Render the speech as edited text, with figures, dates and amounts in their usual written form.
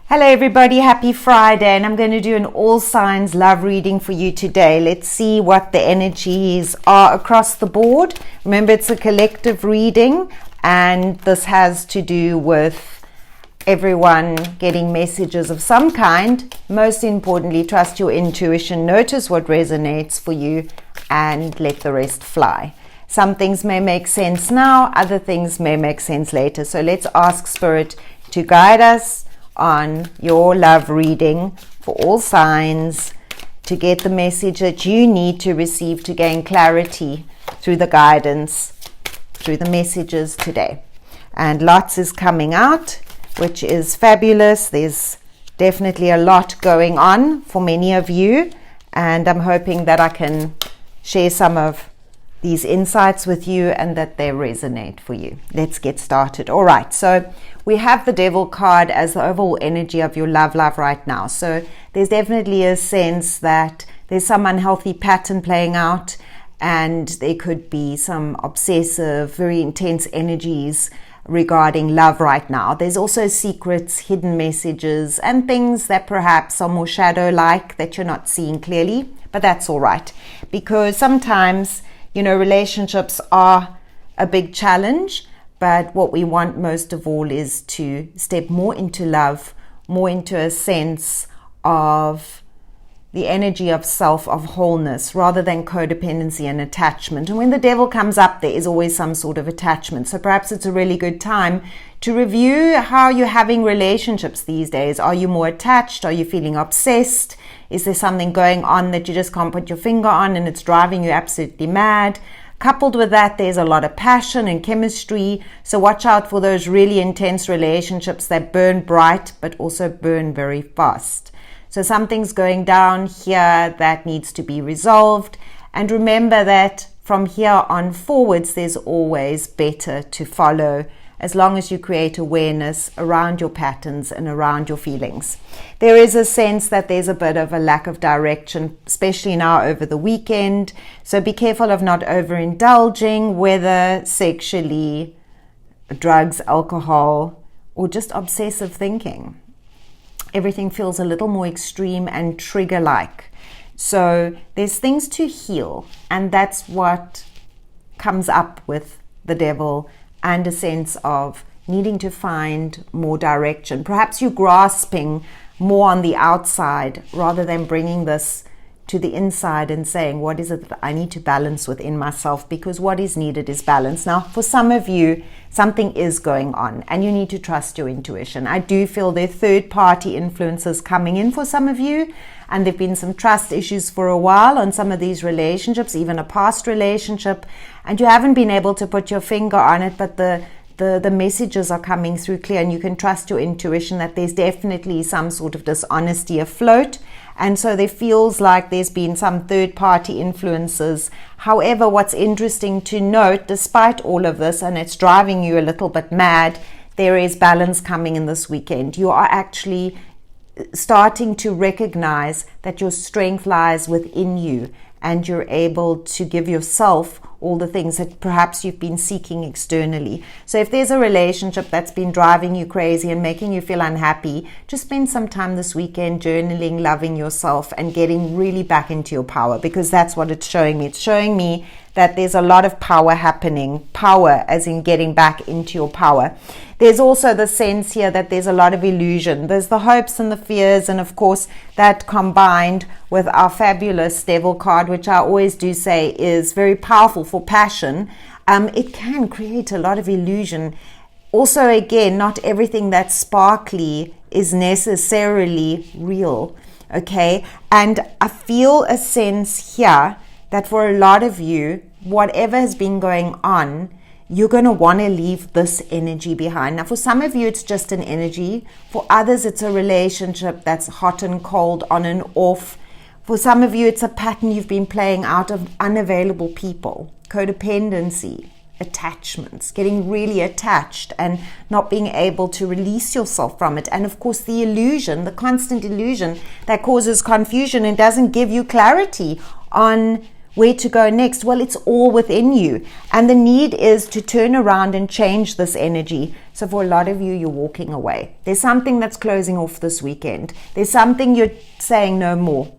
Hello everybody, happy Friday, and I'm going to do an all signs love reading for you today. Let's see what the energies are across the board. Remember, it's a collective reading and this has to do with everyone getting messages of some kind. Most importantly, trust your intuition, notice what resonates for you and let the rest fly. Some things may make sense now, other things may make sense later. So let's ask Spirit to guide us on your love reading for all signs, to get the message that you need to receive to gain clarity through the guidance, through the messages today. And lots is coming out, which is fabulous. There's definitely a lot going on for many of you, and I'm hoping that I can share some of these insights with you and that they resonate for you. Let's get started. All right, so we have the Devil card as the overall energy of your love life right now. So there's definitely a sense that there's some unhealthy pattern playing out, and there could be some obsessive, very intense energies regarding love right now. There's also secrets, hidden messages, and things that perhaps are more shadow-like that you're not seeing clearly, but that's all right, because sometimes relationships are a big challenge, but what we want most of all is to step more into love, more into a sense of the energy of self, of wholeness, rather than codependency and attachment. And when the Devil comes up, there is always some sort of attachment. So perhaps it's a really good time to review how you're having relationships these days. Are you more attached? Are you feeling obsessed? Is there something going on that you just can't put your finger on and it's driving you absolutely mad? Coupled with that, there's a lot of passion and chemistry. So watch out for those really intense relationships that burn bright but also burn very fast. So something's going down here that needs to be resolved. And remember that from here on forwards, there's always better to follow, as long as you create awareness around your patterns and around your feelings. There is a sense that there's a bit of a lack of direction, especially now over the weekend. So be careful of not overindulging, whether sexually, drugs, alcohol, or just obsessive thinking. Everything feels a little more extreme and trigger-like. So there's things to heal, and that's what comes up with the Devil, and a sense of needing to find more direction. Perhaps you're grasping more on the outside rather than bringing this to the inside and saying, what is it that I need to balance within myself? Because what is needed is balance. Now, for some of you, something is going on and you need to trust your intuition. I do feel there are third-party influences coming in for some of you, and there have been some trust issues for a while on some of these relationships, even a past relationship, and you haven't been able to put your finger on it, but the messages are coming through clear, and you can trust your intuition that there's definitely some sort of dishonesty afloat. And so there feels like there's been some third-party influences. However, what's interesting to note, despite all of this, and it's driving you a little bit mad, there is balance coming in this weekend. You are actually starting to recognize that your strength lies within you, and you're able to give yourself all the things that perhaps you've been seeking externally. So if there's a relationship that's been driving you crazy and making you feel unhappy, just spend some time this weekend journaling, loving yourself, and getting really back into your power, because that's what it's showing me. It's showing me that there's a lot of power happening, power as in getting back into your power. There's also the sense here that there's a lot of illusion. There's the hopes and the fears, and of course that combined with our fabulous Devil card, which I always do say is very powerful for passion, it can create a lot of illusion. Also, again, not everything that's sparkly is necessarily real, okay? And I feel a sense here that for a lot of you, whatever has been going on, you're going to want to leave this energy behind. Now, for some of you, it's just an energy. For others, it's a relationship that's hot and cold, on and off. For some of you, it's a pattern you've been playing out of unavailable people, codependency, attachments, getting really attached and not being able to release yourself from it. And of course, the illusion, the constant illusion that causes confusion and doesn't give you clarity on Where to go next? Well, it's all within you. And the need is to turn around and change this energy. So for a lot of you, you're walking away. There's something that's closing off this weekend. There's something you're saying no more.